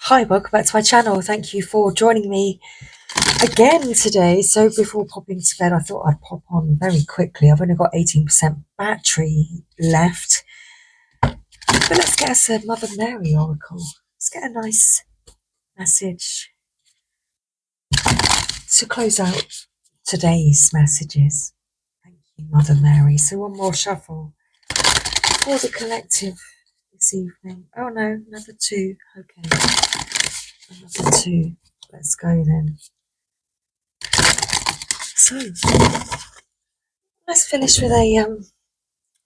Hi, welcome back to my channel. Thank you for joining me again today. So before popping to bed, I thought I'd pop on very quickly. I've only got 18% battery left. But let's get us a Mother Mary oracle. Let's get a nice message to close out today's messages. Thank you, Mother Mary. So one more shuffle for the collective this evening. Oh no, another two. Okay. Another two. Let's go then. So let's finish with a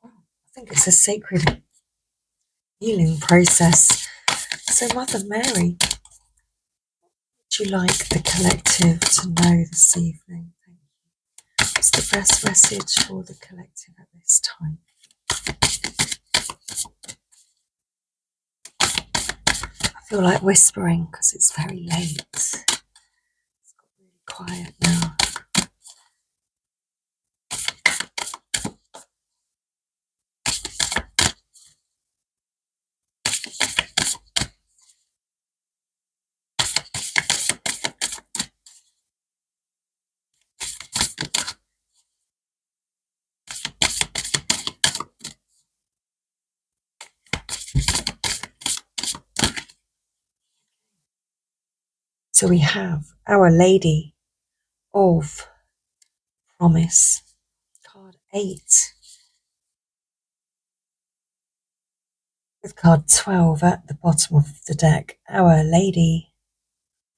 I think it's a sacred healing process. So Mother Mary, would you like the collective to know this evening? Thank you. What's the best message for the collective at this time? I feel like whispering because it's very late. It's got really quiet now. So we have Our Lady of Promise, card 8, with card 12 at the bottom of the deck, Our Lady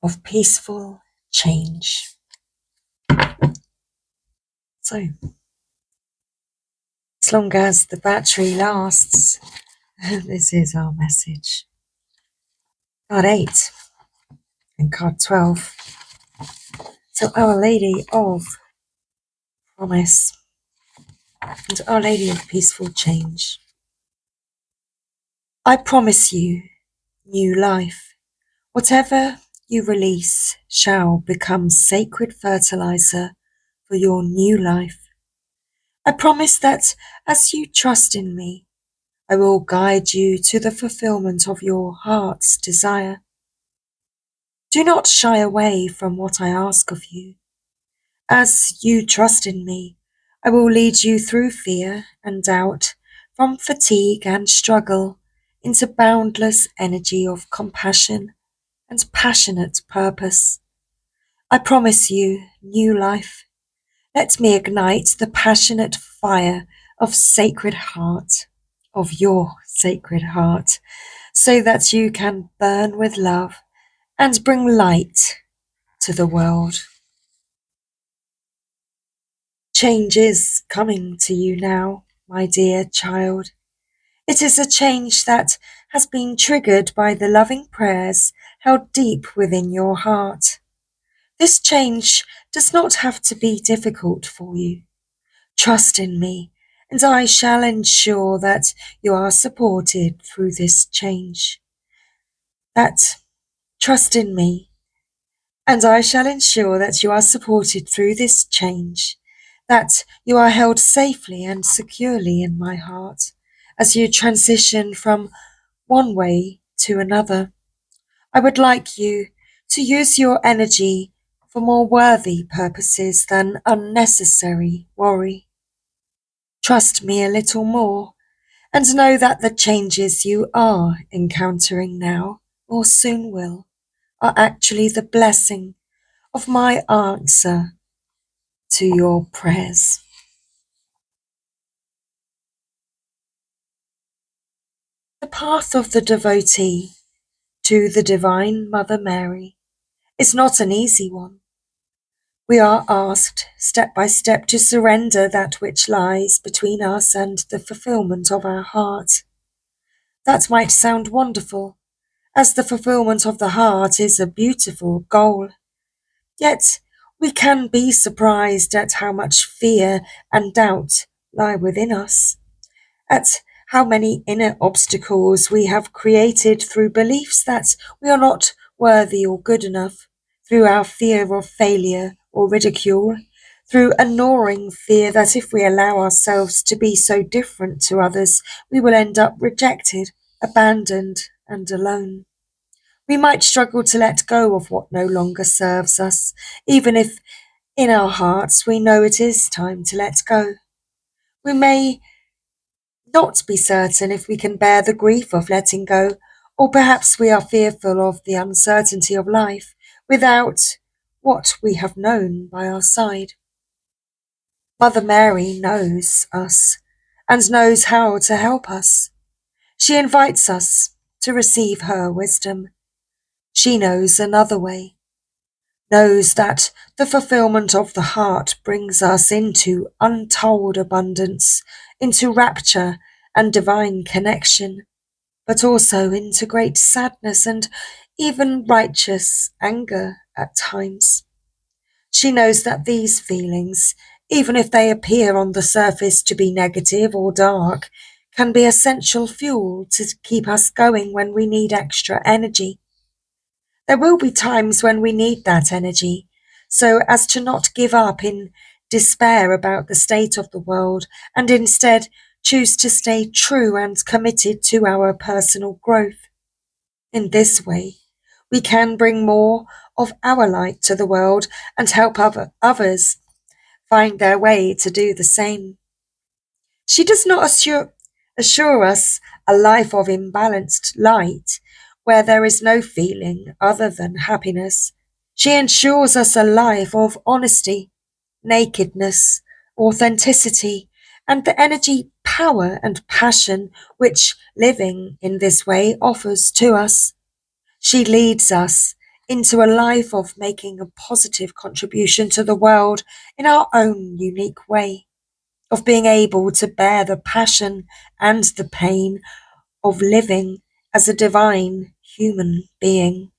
of Peaceful Change. So, as long as the battery lasts, this is our message. Card 8 and card 12. So Our Lady of Promise and Our Lady of Peaceful Change. I promise you new life. Whatever you release shall become sacred fertilizer for your new life. I promise that as you trust in me, I will guide you to the fulfillment of your heart's desire. Do not shy away from what I ask of you. As you trust in me, I will lead you through fear and doubt, from fatigue and struggle, into boundless energy of compassion and passionate purpose. I promise you new life. Let me ignite the passionate fire of sacred heart, of your sacred heart, so that you can burn with love and bring light to the world. Change is coming to you now, my dear child. It is a change that has been triggered by the loving prayers held deep within your heart. This change does not have to be difficult for you. Trust in me, and I shall ensure that you are supported through this change. Trust in me, and I shall ensure that you are supported through this change, that you are held safely and securely in my heart as you transition from one way to another. I would like you to use your energy for more worthy purposes than unnecessary worry. Trust me a little more, and know that the changes you are encountering now, or soon will, are actually the blessing of my answer to your prayers. The path of the devotee to the Divine Mother Mary is not an easy one. We are asked step by step to surrender that which lies between us and the fulfillment of our heart. That might sound wonderful, as the fulfillment of the heart is a beautiful goal. Yet we can be surprised at how much fear and doubt lie within us, at how many inner obstacles we have created through beliefs that we are not worthy or good enough, through our fear of failure or ridicule, through a gnawing fear that if we allow ourselves to be so different to others, we will end up rejected, abandoned, and alone. We might struggle to let go of what no longer serves us, even if in our hearts we know it is time to let go. We may not be certain if we can bear the grief of letting go, or perhaps we are fearful of the uncertainty of life without what we have known by our side. Mother Mary knows us and knows how to help us. She invites us to receive her wisdom. She knows another way, knows that the fulfillment of the heart brings us into untold abundance, into rapture and divine connection, but also into great sadness and even righteous anger at times. She knows that these feelings, even if they appear on the surface to be negative or dark, can be essential fuel to keep us going when we need extra energy. There will be times when we need that energy, so as to not give up in despair about the state of the world and instead choose to stay true and committed to our personal growth. In this way, we can bring more of our light to the world and help others find their way to do the same. She does not assure us a life of imbalanced light where there is no feeling other than happiness. She ensures us a life of honesty, nakedness, authenticity, and the energy, power, and passion which living in this way offers to us. She leads us into a life of making a positive contribution to the world in our own unique way, of being able to bear the passion and the pain of living as a divine human being,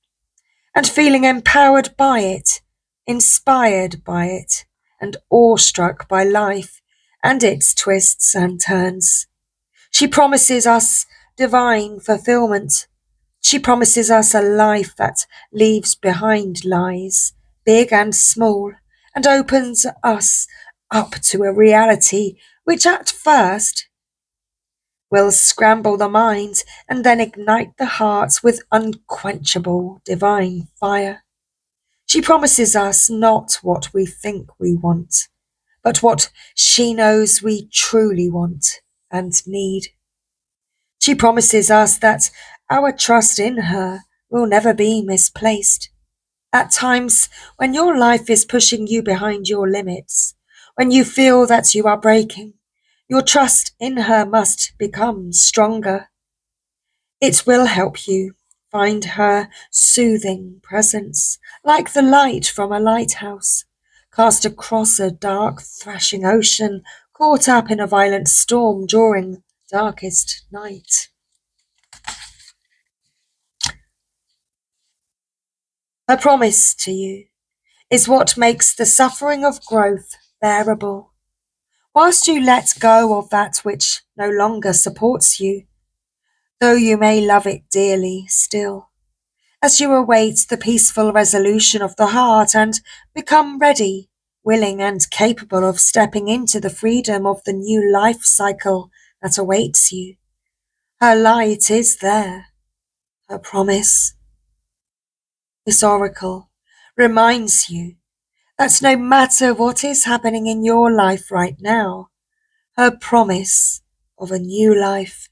and feeling empowered by it, inspired by it, and awestruck by life and its twists and turns. She promises us divine fulfillment. She promises us a life that leaves behind lies, big and small, and opens us up to a reality which at first will scramble the minds and then ignite the hearts with unquenchable divine fire. She promises us not what we think we want, but what she knows we truly want and need. She promises us that our trust in her will never be misplaced. At times when your life is pushing you behind your limits, when you feel that you are breaking, your trust in her must become stronger. It will help you find her soothing presence, like the light from a lighthouse, cast across a dark, thrashing ocean, caught up in a violent storm during darkest night. Her promise to you is what makes the suffering of growth bearable. Whilst you let go of that which no longer supports you, though you may love it dearly still, as you await the peaceful resolution of the heart and become ready, willing and capable of stepping into the freedom of the new life cycle that awaits you. Her light is there, her promise. This oracle reminds you that no matter what is happening in your life right now, her promise of a new life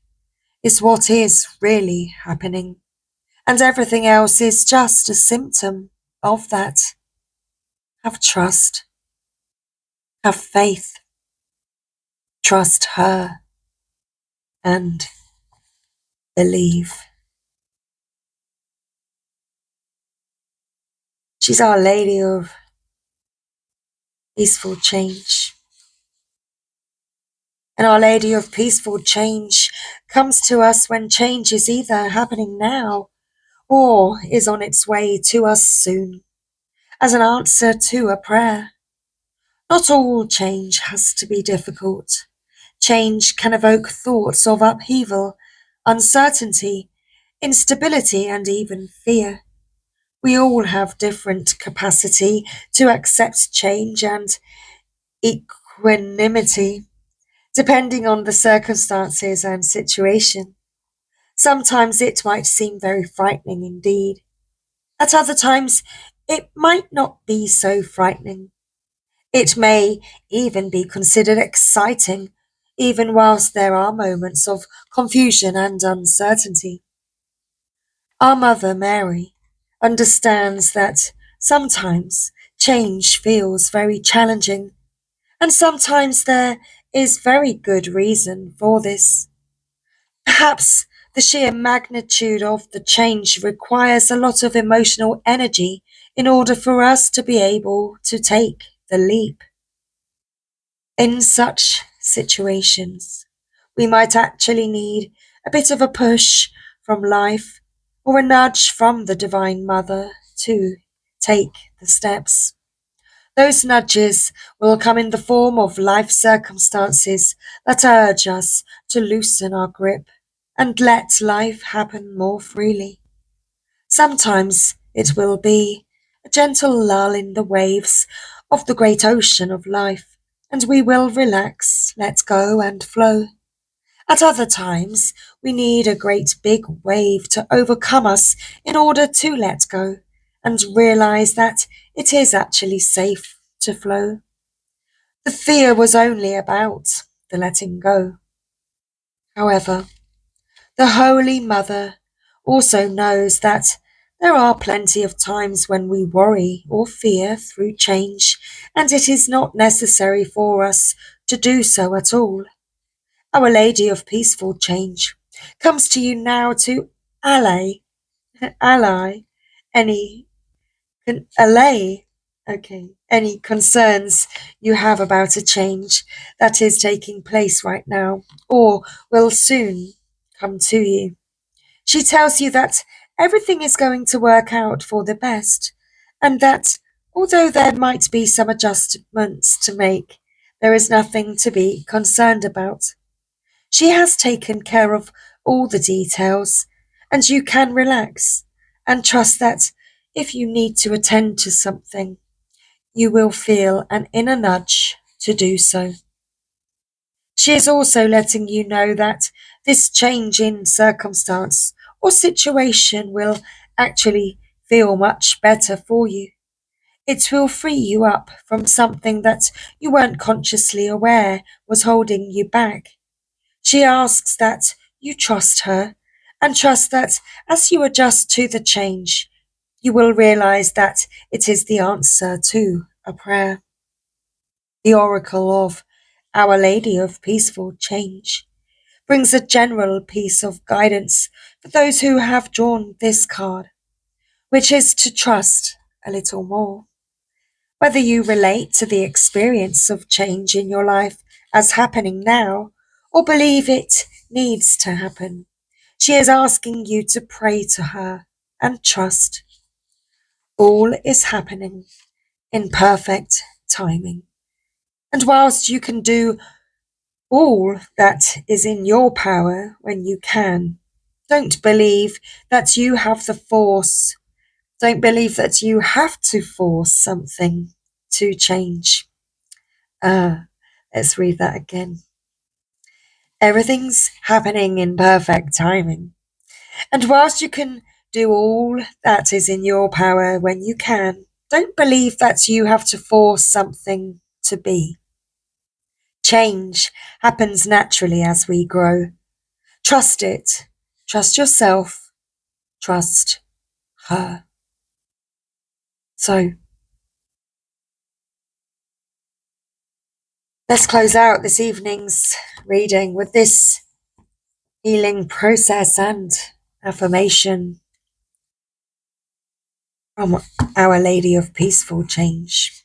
is what is really happening, and everything else is just a symptom of that. Have trust, have faith, trust her, and believe. She's Our Lady of Peaceful Change. And Our Lady of Peaceful Change comes to us when change is either happening now or is on its way to us soon, as an answer to a prayer. Not all change has to be difficult. Change can evoke thoughts of upheaval, uncertainty, instability, and even fear. We all have different capacity to accept change and equanimity, depending on the circumstances and situation. Sometimes it might seem very frightening indeed, At other times, it might not be so frightening. It may even be considered exciting, even whilst there are moments of confusion and uncertainty. Our Mother Mary understands that sometimes change feels very challenging, and sometimes there is very good reason for this. Perhaps the sheer magnitude of the change requires a lot of emotional energy in order for us to be able to take the leap. In such situations, we might actually need a bit of a push from life or a nudge from the Divine Mother to take the steps. Those nudges will come in the form of life circumstances that urge us to loosen our grip and let life happen more freely. Sometimes it will be a gentle lull in the waves of the great ocean of life, and we will relax, let go, and flow. At other times, we need a great big wave to overcome us in order to let go and realize that it is actually safe to flow. The fear was only about the letting go. However, the Holy Mother also knows that there are plenty of times when we worry or fear through change, and it is not necessary for us to do so at all. Our Lady of Peaceful Change comes to you now to allay any allay any concerns you have about a change that is taking place right now or will soon come to you. She tells you that everything is going to work out for the best, and that although there might be some adjustments to make, there is nothing to be concerned about. She has taken care of all the details, and you can relax and trust that if you need to attend to something, you will feel an inner nudge to do so. She is also letting you know that this change in circumstance or situation will actually feel much better for you. It will free you up from something that you weren't consciously aware was holding you back. She asks that you trust her and trust that as you adjust to the change, you will realize that it is the answer to a prayer. The oracle of Our Lady of Peaceful Change brings a general piece of guidance for those who have drawn this card, which is to trust a little more. Whether you relate to the experience of change in your life as happening now or believe it needs to happen, she is asking you to pray to her and trust. All is happening in perfect timing. And whilst you can do all that is in your power when you can, don't believe that you have the force. Don't believe that you have to force something to change. Let's read that again. Everything's happening in perfect timing. And whilst you can do all that is in your power when you can, don't believe that you have to force something to be. Change happens naturally as we grow. Trust it. Trust yourself. Trust her. So, let's close out this evening's reading with this healing process and affirmation from Our Lady of Peaceful Change.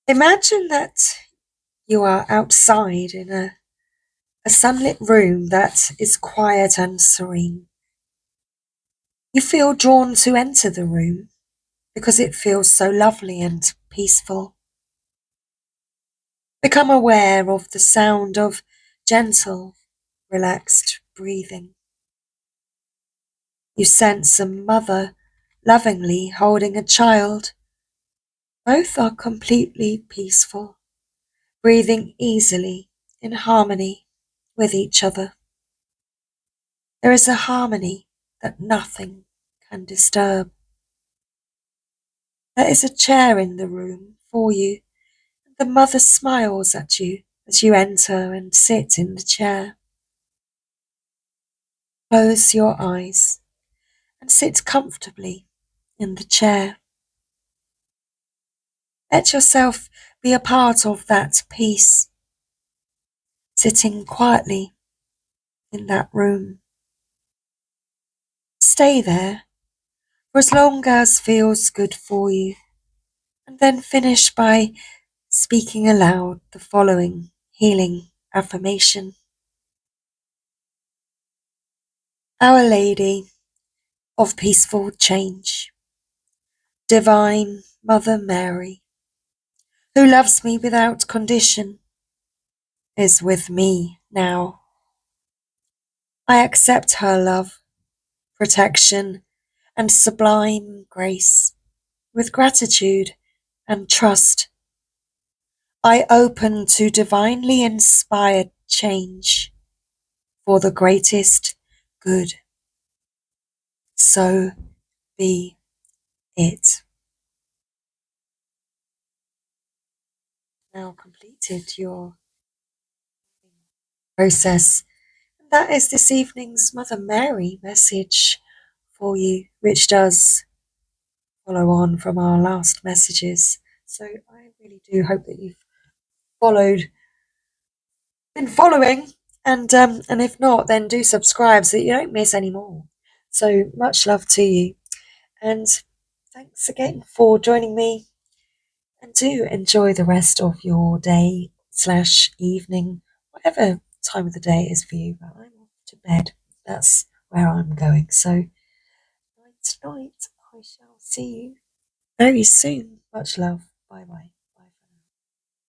Imagine that you are outside in a sunlit room that is quiet and serene. You feel drawn to enter the room because it feels so lovely and peaceful. Become aware of the sound of gentle, relaxed breathing. You sense a mother lovingly holding a child. Both are completely peaceful, breathing easily in harmony with each other. There is a harmony that nothing can disturb. There is a chair in the room for you. The mother smiles at you as you enter and sit in the chair. Close your eyes and sit comfortably in the chair. Let yourself be a part of that peace, sitting quietly in that room. Stay there for as long as feels good for you, and then finish by speaking aloud the following healing affirmation. Our Lady of Peaceful Change, Divine Mother Mary, who loves me without condition, is with me now. I accept her love, protection, and sublime grace with gratitude and trust. I open to divinely inspired change for the greatest good. So be it. Now completed your process. And that is this evening's Mother Mary message for you, which does follow on from our last messages. So I really do hope that you've been following, and if not, then do subscribe so that you don't miss any more. So much love to you, and thanks again for joining me, and do enjoy the rest of your day / evening, whatever time of the day it is for you. But I'm off to bed. That's where I'm going. So night, I shall see you very soon. Much love. Bye bye.